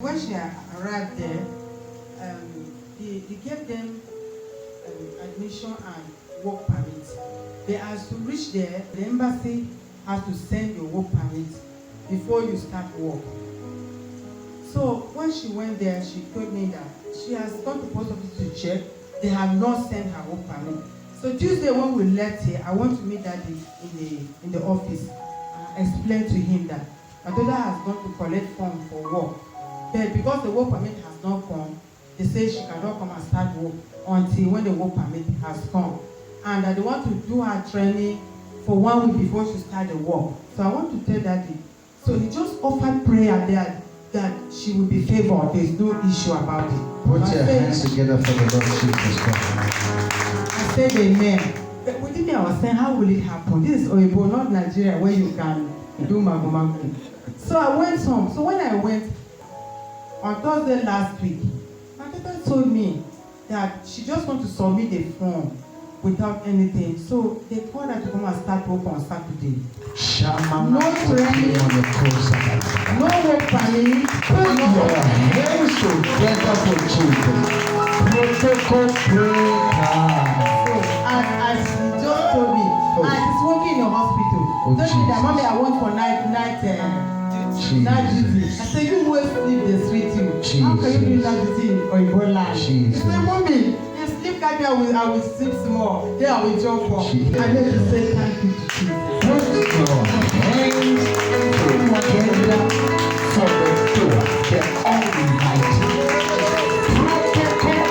When she arrived there, they gave them admission and work permit. They has to reach there, the embassy has to send your work permit before you start work. So when she went there, she told me that she has gone to post office to check. They have not sent her work permit. So Tuesday when we left here, I want to meet Daddy in the office. I explained to him that my daughter has gone to collect form for work. But because the work permit has not come, they say she cannot come and start work until when the work permit has come. And that they want to do her training for 1 week before she start the work. So I want to tell Daddy. So he just offered prayer there that she will be favored. There is no issue about it. Put your hands together for the Lord Jesus Christ. I said amen. But within me, I was saying, how will it happen? This is Oyibo, not Nigeria, where you can do mago. So I went home. So when I went on Thursday last week, my daughter told me that she just want to submit the form without anything. So they called her to come and start work on Saturday. No training, no work permit. Put your hands together for Jesus. Protocol prayer. And she just told me, and she's working in a hospital. Told me that, Mommy, I want for night duty. I said, you always sleep the street too. How can you do that duty in Oyibo land? She said, Mommy, you sleep, I will sleep small. Then I will jump up. I need to say thank you to Jesus.